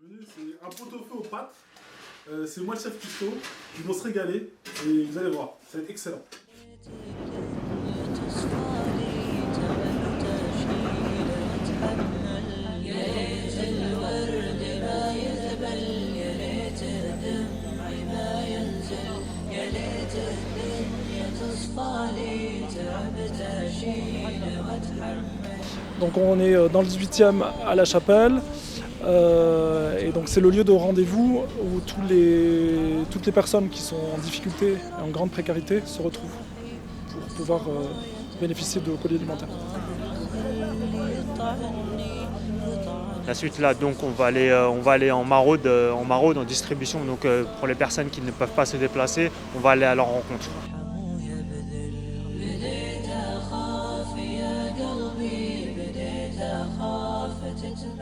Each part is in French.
C'est un pot-au-feu aux pâtes. C'est moi le chef cuistot. Ils vont se régaler et vous allez voir, ça va être excellent. Donc on est dans le 18e à La Chapelle. Et donc c'est le lieu de rendez-vous où toutes les personnes qui sont en difficulté et en grande précarité se retrouvent pour pouvoir bénéficier de colis alimentaires. La suite là, donc on va aller en maraude, en distribution. Donc pour les personnes qui ne peuvent pas se déplacer, on va aller à leur rencontre.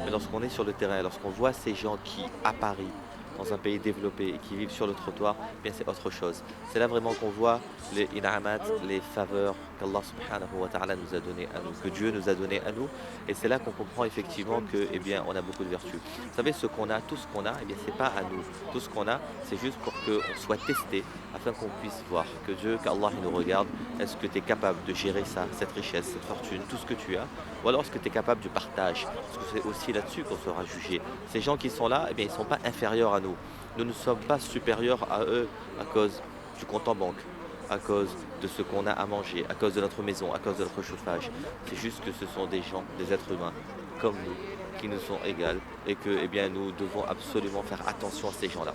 Mais lorsqu'on est sur le terrain, lorsqu'on voit ces gens qui, à Paris, dans un pays développé et qui vivent sur le trottoir, eh bien c'est autre chose. C'est là vraiment qu'on voit les in'amat, les faveurs qu'Allah subhanahu wa ta'ala nous a donné à nous, que Dieu nous a donné à nous. Et c'est là qu'on comprend effectivement que, eh bien, on a beaucoup de vertus. Vous savez, ce qu'on a, tout ce qu'on a, eh bien, c'est pas à nous. Tout ce qu'on a, c'est juste pour qu'on soit testé, afin qu'on puisse voir que Dieu, qu'Allah nous regarde. Est-ce que tu es capable de gérer ça, cette richesse, cette fortune, tout ce que tu as? Ou alors est-ce que tu es capable du partage? Parce que c'est aussi là-dessus qu'on sera jugé. Ces gens qui sont là, eh bien, ils ne sont pas inférieurs à nous. Nous ne sommes pas supérieurs à eux à cause du compte en banque, à cause de ce qu'on a à manger, à cause de notre maison, à cause de notre chauffage. C'est juste que ce sont des gens, des êtres humains, comme nous, qui nous sont égaux et que eh bien, nous devons absolument faire attention à ces gens-là.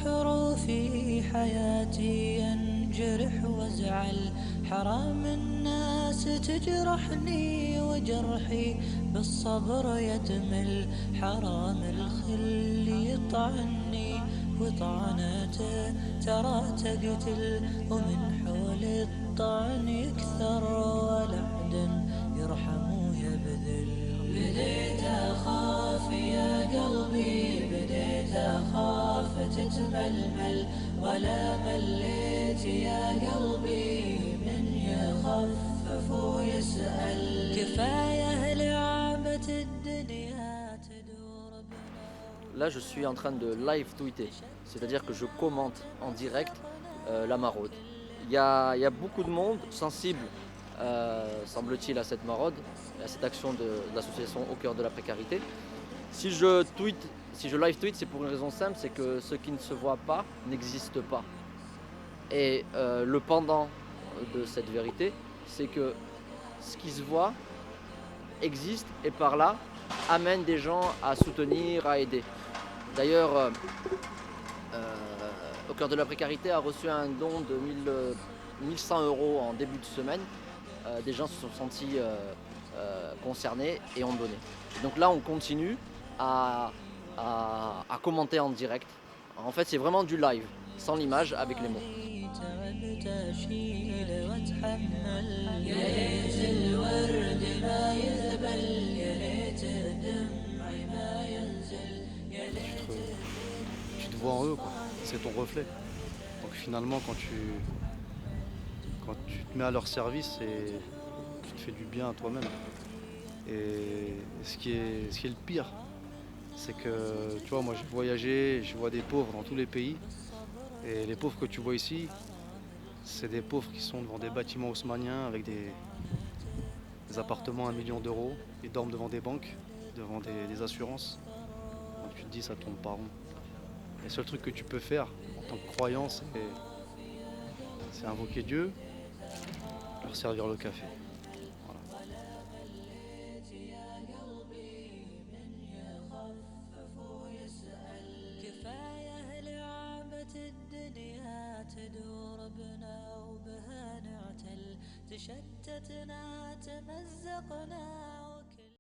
حروفي حياتي انجرح وازعل حرام الناس تجرحني وجرحي بالصبر يتمل حرام الخل يطعني وطعنته ترى تقتل ومن حول الطعن يكثر ولا حد يرحم يبذل بديت اخاف يا قلبي بديت اخاف تتململ ولا مليت يا قلبي من يخفف ويسأل كفاية لعبة الدنيا تدور. Là, je suis en train de live tweeter, c'est-à-dire que je commente en direct la maraude. Il y a beaucoup de monde sensible, semble-t-il, à cette maraude, à cette action de l'association Au cœur de la précarité. Si je live tweet, c'est pour une raison simple, c'est que ce qui ne se voit pas n'existe pas. Et le pendant de cette vérité, c'est que ce qui se voit existe et par là amène des gens à soutenir, à aider. D'ailleurs, Au cœur de la précarité a reçu un don de 1100 € en début de semaine. Des gens se sont sentis concernés et ont donné. Et donc là, on continue à commenter en direct. En fait, c'est vraiment du live, sans l'image, avec les mots. Tu te vois en eux, quoi. C'est ton reflet. Donc finalement, quand tu te mets à leur service, tu te fais du bien à toi-même. Et ce qui est le pire, c'est que, tu vois, moi j'ai voyagé, je vois des pauvres dans tous les pays. Et les pauvres que tu vois ici, c'est des pauvres qui sont devant des bâtiments haussmanniens avec des appartements à 1 million d'euros. Ils dorment devant des banques, devant des assurances. Donc tu te dis, ça tombe pas rond. Le seul truc que tu peux faire en tant que croyant, c'est invoquer Dieu, leur servir le café. Voilà. تشتتنا تمزقنا